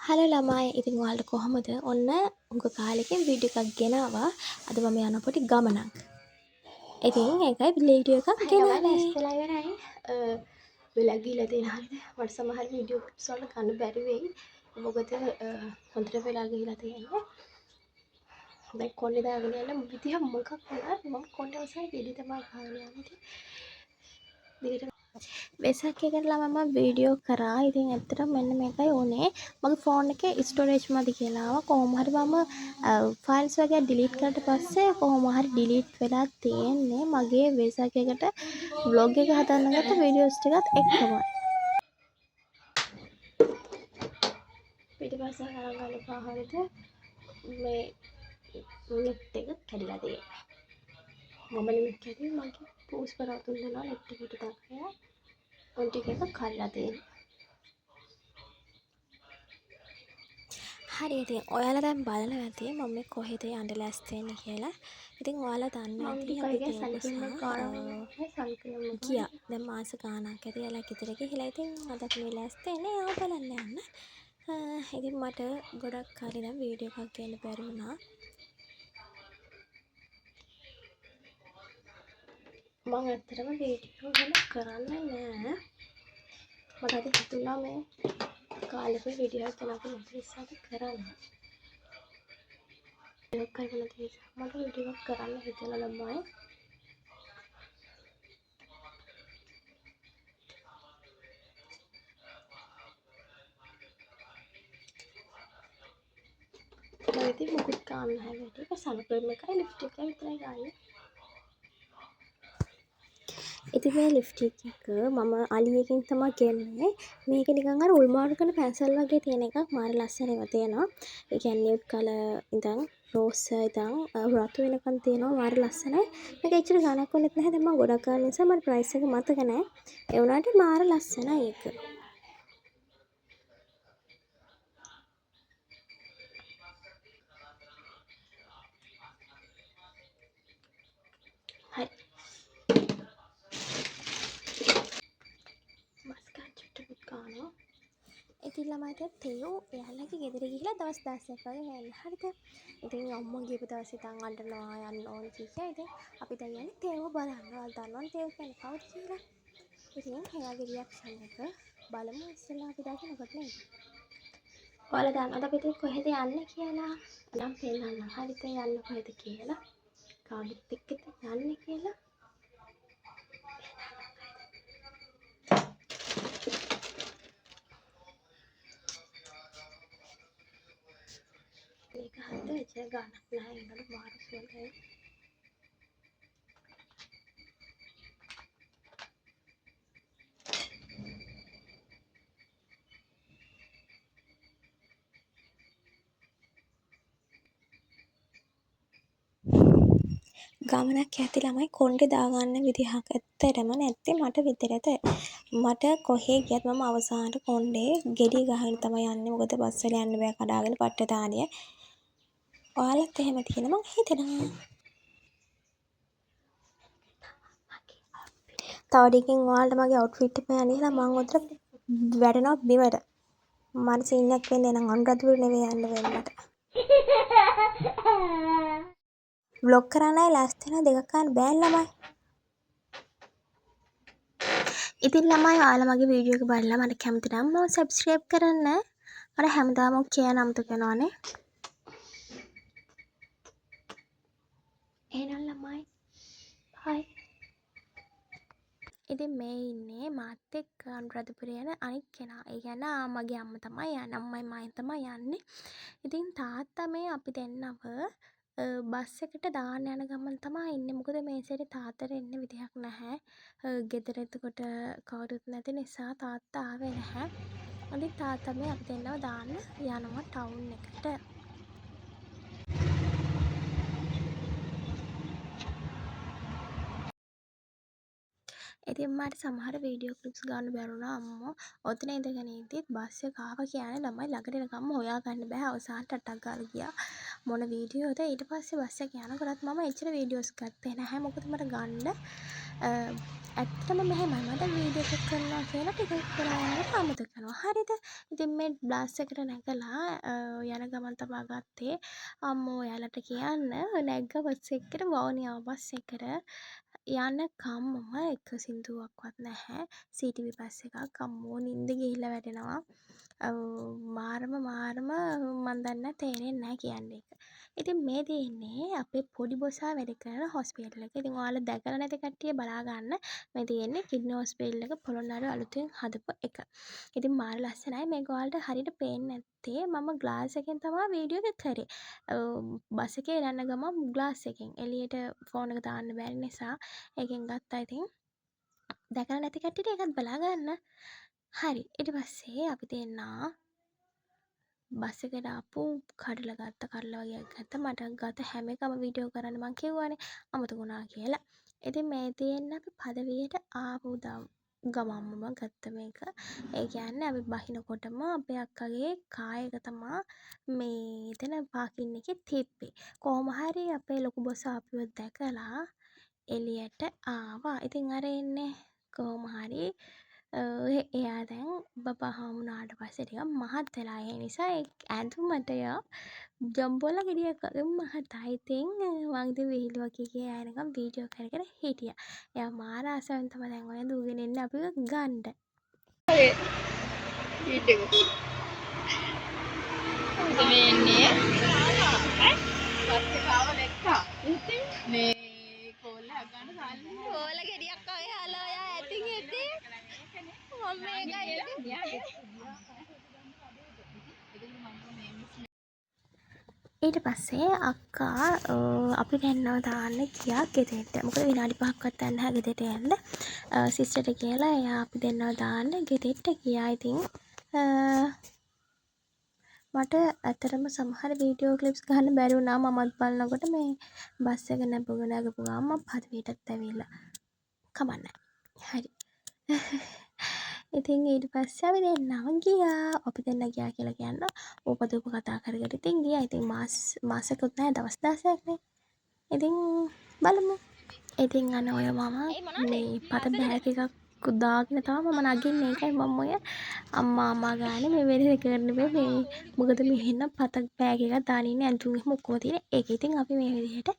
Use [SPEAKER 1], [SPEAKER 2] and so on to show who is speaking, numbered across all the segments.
[SPEAKER 1] Hello ළමයි ඉතින් ඔයාලට කොහමද? ඔන්න උඟ කාලෙකින් වීඩියෝ එකක් ගෙනාවා. අද මම යන පොඩි ගමනක්. ඉතින් ඒකයි වීඩියෝ එකක් ගෙනාවේ. ඇස්තලා ඉවරයි. වෙලා ගිහලා තියෙන හරියද? මට සමහර වීඩියෝ ක්ලිප්ස් වල ගන්න බැරි වෙයි. මොකද හොඳට වෙලා ගිහලා තියෙන්නේ. දැන් කොණ්ඩේ දාගෙන යන්න විදිහ මොකක් වුණත් මම කොණ්ඩේ අවසන් ගෙඩි තමයි ගහගෙන යන්නේ. දිගට වෙසක් එකට ළමම වීඩියෝ කරා. ඉතින් ඇත්තටම මෙන්න මේකයි උනේ. මගේ ෆෝන් එකේ ස්ටෝරේජ් මදි කියලා ආවා. කොහොම හරි මම ෆයිල්ස් වගේ ඩිලීට් කරලා පස්සේ කොහොම හරි ඩිලීට් වෙලා තියෙන්නේ. මගේ වෙසක් එකට vlog එක හදන්න ගත්ත වීඩියෝස් ටිකත් එක්කම. පිටිපස්ස අරන් ගන්න පාහරිත මේ නෙට් එක කැඩිලා තියෙනවා. මම නෙමෙයි කැඩුවේ මගේ පෝස් කරවතුන් දෙනවා නෙට් එකට දාලා. ඔය ටික එක කඩලා තියෙනවා. හරි ඉතින් ඔයාලා දැන් බලලා ඇති මම මේ කොහෙද යන්න ලෑස්ති වෙන්නේ කියලා. ඉතින් ඔයාලා දන්නවා ඇති අපි ගියා. දැන් මාස ගාණක් ඇති යාලා ගෙදර ගිහිලා ඉතින් අදත් මේ ලෑස්ති වෙන්නේ ආව බලන්න යන්න. ඉතින් මට ගොඩක් කාලේ දැන් වීඩියෝ එකක් ගන්න බැරි වුණා. මම ඇත්තටම වීඩියෝ ගැන කරන්නේ නෑ. මට අද හිතුණා මේ කාලෙක වීඩියෝ එකක් ගෙනල්ලා ඉස්සරහට කරන්න. ඒක කරගෙන තියෙන්නේ මට වීඩියෝ එකක් කරන්න හිතලා ළමයි. මම ඉතින් මොකුත් ගන්න නැහැ වැඩි. ඒක සන්ක්‍රීම් එකයි ලිප්ස්ටික් එකයි විතරයි ගන්නේ. ඉතින් මේ ලිප්ස්ටික් එක මම අලියකින් තමයි ගෙන්නේ. මේක නිකන් අර උල් මාරු කරන පැන්සල් වගේ තියෙන එකක්. මාර ලස්සනව තියෙනවා. ඒ කියන්නේ නියුඩ් කලර් ඉඳන් රෝස් ඉඳන් රතු වෙනකන් තියෙනවා. මාර ලස්සනයි. මේක ඇක්චුලි ගණක් වුණෙත් නැහැ. දැන් මම ගොඩක් ගන්න නිසා මට ප්‍රයිස් එක මතක නැහැ. ඒ වුණාට මාර ලස්සනයි ඒක. හරි. මස්කට් චුට්ටකුත් ගන්නවා. ඉතින් ළමයිට තේෝ එයාලගේ ගෙදර ගිහිලා දවස් 16ක් වගේ යන්න. හරිද? ඉතින් අම්මා ගිහපු දවසේ ඉතින් අඬනවා යන්න ඕන කිව්වා. ඉතින් අපි දැන් යන්නේ තේව බලන්න. ඔයාලා දන්නවනේ තේව කියන්නේ කවුද කියලා. ඉතින් එයාගේ රියැක්ෂන් එක බලමු ඉස්සෙල්ලා අපි දකින්නකොට නේද? ඔයාලා දන්නවද අපි ඉතින් කොහෙද යන්නේ කියලා? නම් පෙන්නන්න. හරිද? යන්න කොහෙද කියලා? කාගෙත් එක්කද යන්නේ කියලා? මේක හරිද? එච්චර ගන්නක් නැහැ. ඒකට මාරු සුවඳයි. ගමනක් ඇති ළමයි කොණ්ඩේ දාගන්න විදිහක් ඇත්තටම නැත්තේ මට විතරද? මට කොහේ ගියත් මම අවසානට කොණ්ඩේ ගෙඩි ගහගෙන තමයි යන්නේ. මොකද බස් වල යන්න බෑ කඩාගෙන පට්ට දානිය. ඔයාලත් එහෙම තියෙන මං හිතනවා. තව ටිකකින් ඔයාලට මගේ අවුට්ෆිට් එක පේන්න කියලා මං උතර වැටෙනවා බිමට. මට සීන් එකක් වෙන්නේ නම් අනුරාධපුර නෙවෙයි යන්න වෙන්නේ මට. vlog කරන්නයි ලෑස්ති වෙන දෙකක් ගන්න බෑ ළමයි. ඉතින් ළමයි ඔයාලා මගේ වීඩියෝ එක බලලා මට කැමති නම් මම සබ්ස්ක්‍රයිබ් කරන්න. අර හැමදාම කියන අමතක වෙනවනේ. එහෙනම් ළමයි bye. ඉතින් මේ ඉන්නේ මාත් එක්ක අනුරාධපුර යන අනිත් කෙනා. ඒ කියන්නේ මගේ අම්මා තමයි යන්නේ. අම්මයි මායි තමයි යන්නේ. ඉතින් තාත්තා මේ අපි දෙන්නව බස් එකට දාන්න යන ගමන් තමයි ඉන්නේ. මොකද මේ සැරේ තාත්තට එන්න විදිහක් නැහැ. ගෙදර එතකොට කවුරුත් නැති නිසා තාත්තා ආවේ නැහැ. ඉතින් තාත්තා මේ අපි දෙන්නව දාන්න යනවා ටවුන් එකට. ඉතින් මට සමහර වීඩියෝ ක්ලිප්ස් ගන්න බැරුණා අම්මෝ. ඔතන ඉඳගෙන ඉද්දිත් බස් එක ආවා කියන්නේ ළමයි ළඟට එනකම්ම හොයාගන්න බෑ. අවසානට අටක් ගාලා ගියා. මොන වීඩියෝද? ඊට පස්සේ බස් එක යනකොටත් මම එච්චර වීඩියෝස් ගත්තේ නැහැ. මොකද මට ගන්න ඇත්තටම මෙහෙමයි මට වීඩියෝ එකක් කරනවා කියලා ටිකක් වෙලා යනකොට අමතක කරනවා. හරිද? ඉතින් මේ බස් එකට නැගලා යන ගමන් තමා ගත්තේ අම්මෝ ඔයාලට කියන්න නැග්ග බස් එකකට වවුනියාව බස් එකට යන කම්මම එක සින්දුවක්වත් නැහැ. සීටීවී බස් එකක් අම්මෝ නින්ද ගිහිල්ලා වැටෙනවා. මාරම මන් දන්නේ තේරෙන්නේ නැහැ කියන්නේ එක. ඉතින් මේ තියෙන්නේ අපේ පොඩි බොසා වැඩ කරන හොස්පිටල් එක. ඉතින් ඔයාලා දැකලා නැති කට්ටිය බලා ගන්න. මේ තියෙන්නේ කිඩ්නි හොස්පිටල් එක පොළොන්නරුව අලුතෙන් හදපු එක. ඉතින් මාර ලස්සනයි. මේක ඔයාලට හරියට පේන්නේ නැත්තේ මම ග්ලාස් එකෙන් තමයි වීඩියෝ එක කරේ. බස් එකේ යන ගමන් ග්ලාස් එකෙන් එළියට ෆෝන් එක දාන්න බැරි නිසා ඒකෙන් ගත්තා. ඉතින් දැකලා නැති කට්ටියට ඒකත් බලා ගන්න. හරි. ඊට පස්සේ අපි දෙන්නා බස් එකට ආපු කඩලා වගේ ගත්තා. මට ගත හැම එකම වීඩියෝ කරන්න මං කිව්වනේ අමතක වුණා කියලා. ඉතින් මේ තියෙන්නේ අපි පදවියට ආපු ගමම්මම ගත්ත මේක. ඒ කියන්නේ අපි බහිනකොටම අපේ අක්කගේ කාර් එක තමා මේ එතන පාකින් එකේ තිබ්බේ. කොහොම හරි අපේ ලොකු බොස්සා අපිව දැකලා එළියට ආවා. ඉතින් අර එන්නේ කොහොම හරි එයා දැන් බබා හාමුණාට පස්සේ ටිකක් මහත් වෙලා. ඒ නිසා ඒ ඇඳුමට එයා ජම්බෝලා ගෙඩියක් වගේ මහතා. ඉතින් මං ඉතින් විහිළු වගේ එයා එනකම් වීඩියෝ කර හිටියා. එයා මාර ආසාවෙන් තමයි දැන් ඔය දුවගෙන එන්නේ අපිව ගන්න. කෝල ගෙඩියක් වගේ හලෝ යා ඇතින් ඇති මම මේකයි ඊට පස්සේ අක්කා අපි දැන්නව දාන්න ගියා ගෙදරට. මොකද විනාඩි 5ක්වත් යන්න නැහැ ගෙදරට යන්න. සිස්ටර්ට කියලා එයා අපි දෙන්නව දාන්න ගෙදරට ගියා. ඉතින් මට ඇත්තටම සමහර වීඩියෝ ක්ලිප්ස් ගන්න බැරි වුණා. මමත් බලනකොට මේ බස් එක නැගපු ගමන් මම පදවියටත් ඇවිල්ලා. කමන්නේ. හරි. ඉතින් ඊට පස්සේ අපි දෙන්නම ගියා. අපි දෙන්න ගියා කියලා කියන්න ඕපදූප කතා කරගෙන ඉතින් ගියා. ඉතින් මාසෙකුත් නැහැ දවස් 16ක්නේ. ඉතින් බලමු. ඉතින් අන්න ඔය මම මේ පත බෑග් එකක් දාගෙන තමයි මම නගින්නේ. ඒකයි මම ඔය අම්මා ගානේ මේ වෙලේ කරන්න බෑ මේ මොකද මෙහෙන්න පත බෑග් එකක් දාගෙන ඉන්නේ ඇඳුම් එහෙම ඔක්කොම තියෙන. ඒක ඉතින් අපි මේ විදිහට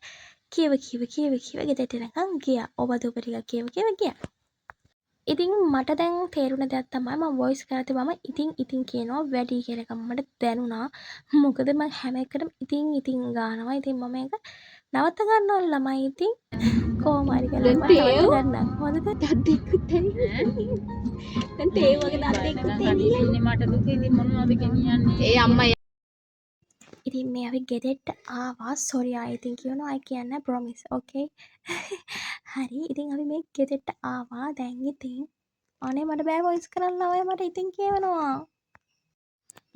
[SPEAKER 1] කියව ගෙදරට එනකන් ගියා. ඕපදූප ටිකක් කියව ගියා. ඉතින් මට දැන් තේරුණ දෙයක් තමයි මම වොයිස් කරද්දි මම ඉතින් කියනවා වැඩි කියලා එකක් මට දැනුණා. මොකද මම හැම එකටම ඉතින් ගානවා. ඉතින් මම ඒක නවත්ත ගන්න ඕන ළමයි. ඉතින් කොහොම හරි කරලා මම නවත්ත ගන්නම්. හොඳද? දත් එක්කුත් ඇවිල්ලා. දැන් තේ වගේ දත් එක්කුත් ඇවිල්ලා. මට දුක ඉතින් මොනවද ගෙනියන්නේ? ඒ අම්මා ඉතින් මේ අපි ගෙදරට ආවා. සෝරි ආ ඉතින් කියනවා I කියන්න ප්‍රොමිස්. ඕකේ. හරි. ඉතින් අපි මේ ගෙදරට ආවා. දැන් ඉතින් අනේ මට බෑ වොයිස් කරන්න ඔය මට ඉතින් කියවනවා.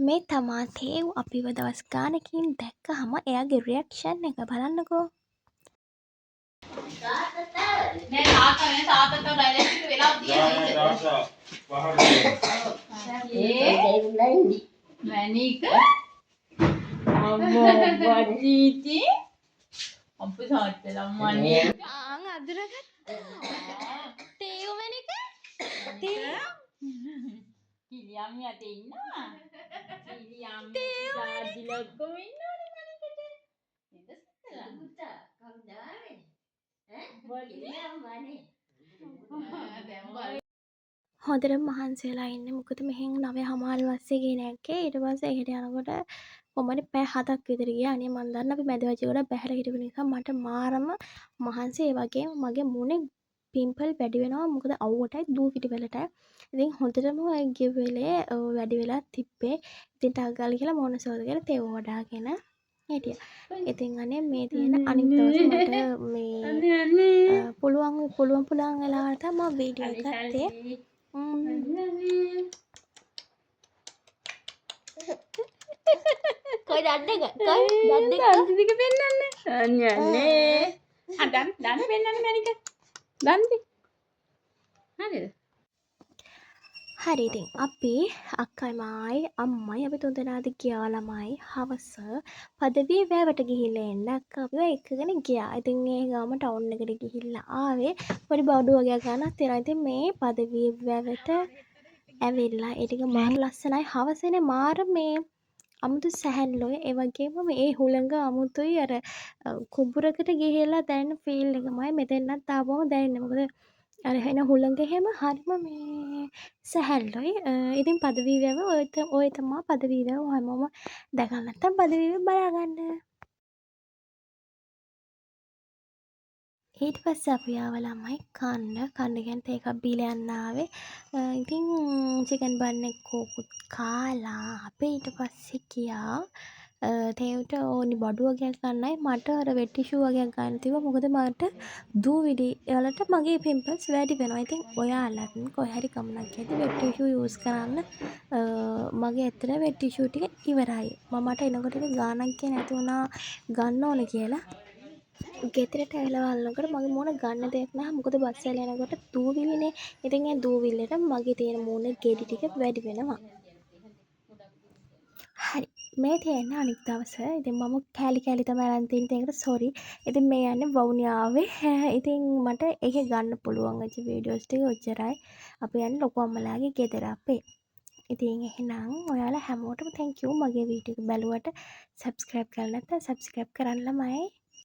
[SPEAKER 1] මේ තමා තේව් අපිව දවස් ගානකින් දැක්කහම එයාගේ රියැක්ෂන් එක බලන්නකෝ. මේ තාත්තට ඩයලොජික් වෙලා තියෙන්නේ. මැනික අම්මෝ වඩීටි අපේ තාත්තට අම්මන්නේ ආන් අදුරගත්තා. තේව් මැනික කිලියම් යට ඉන්නවා. කිලියම් දාදි ලොක්කම ඉන්නවනේ මනිකට. නේද සිතලා? පුතා කවුද ආවේ? ඈ කිලියම් වනේ. හොඳට මහන්සි වෙලා ඉන්නේ. මොකද මෙහෙන් 9:00 බස් එකේ නැග්ගේ. ඊට පස්සේ එහෙට යනකොට කොහමද පැය 7ක් විතර ගියා. අනේ මන් දන්න අපි මැද වජේ ගොඩක් බැහැලා හිටපු නිසා මට මාරම මහන්සි. ඒ වගේම මගේ මුණේ පිම්පල් වැඩි වෙනවා. මොකද අවුවටයි දූ පිටි වලටයි. ඉතින් හොඳටම ගිය වෙලේ වැඩි වෙලා තිබ්බේ. ඉතින් ටක් ගාලා කියලා මොනසෝද කියලා තේව වඩාගෙන හිටියා. ඉතින් අනේ මේ තියෙන අනිත් දවසේ මට මේ පුළුවන් වෙලාවට මම වීඩියෝ එක ගත්තේ. කොයි දඩේක? කොයි දඩේක? දන්දි දිග පෙන්නන්න. අනේ. දන් පෙන්නන්න මැනික. දන්දි.
[SPEAKER 2] හරිද?
[SPEAKER 1] හරි ඉතින් අපි අක්කයි මායි අම්මයි අපි තුන්දෙනාද ගියා ළමයි හවස පදවිය වැවට ගිහිල්ලා එන්න අක්කා අපිව එක්කගෙන ගියා. ඉතින් ඒ ගාම ටවුන් එකට ගිහිල්ලා ආවේ පොඩි බඩු වගේක් ගන්නත් තියෙනවා. ඉතින් මේ පදවිය වැවට ඇවිල්ලා ඒ ටික මාර ලස්සනයි හවසේනේ මාර මේ අමුතු සැහැල්ලුයි. ඒ වගේම මේ හුළඟ අමුතුයි අර කුඹුරකට ගිහිල්ලා දැනෙන ෆීල් එකමයි මෙතෙන්ටත් ආවම දැනෙන්නේ. මොකද අර එන හුළඟ එහෙම හරිම මේ සැහැල්ලුයි. ඉතින් පදවී වැව ඔය තමා පදවී වැව හැමෝම දැකලා නැත්නම් පදවී වැව බලාගන්න. ඊට පස්සේ අපි ආවා ළමයි කන්න කියන්නේ තේ එකක් බීලා යන්න ආවේ. ඉතින් චිකන් බන් එක කෝකුත් කාලා අපි ඊට පස්සේ ගියා තේවට ඕනි බඩු වගේක් ගන්නයි මට අර වෙට් ටිෂු වගේක් ගන්න තිබ්බා. මොකද මට දූවිලි වලට මගේ පිම්පල්ස් වැඩි වෙනවා. ඉතින් ඔයාලත් කොහේ හරි ගමනක් යද්දි වෙට් ටිෂු යූස් කරන්න. මගේ ඇත්තට වෙට් ටිෂු ටික ඉවරයි. මට එනකොට ගානක් ගියේ නැති වුණා ගන්න ඕනේ කියලා. ගෙදරට ඇවිල්ලා බලනකොට මගේ මූණ ගන්න දෙයක් නැහැ. මොකද බස් වල යනකොට දූවිලිනේ. ඉතින් ඒ දූවිල්ලට මගේ තියෙන මූණේ ගෙඩි ටික වැඩි වෙනවා. හරි. මේ තියෙන්නේ අනිත් දවස. ඉතින් මම කෑලි කෑලි තමයි අරන් තින්නේ. ඒකට සෝරි. ඉතින් මේ යන්නේ වවුනියාවේ. ඉතින් මට ඒකේ ගන්න පුළුවන් වෙච්ච වීඩියෝස් ටික ඔච්චරයි. අපි යන්නේ ලොකු අම්මලාගේ ගෙදර අපේ. ඉතින් එහෙනම් ඔයාලා හැමෝටම thank you මගේ වීඩියෝ එක බැලුවට. subscribe කරලා නැත්නම් subscribe කරන්න ළමයි.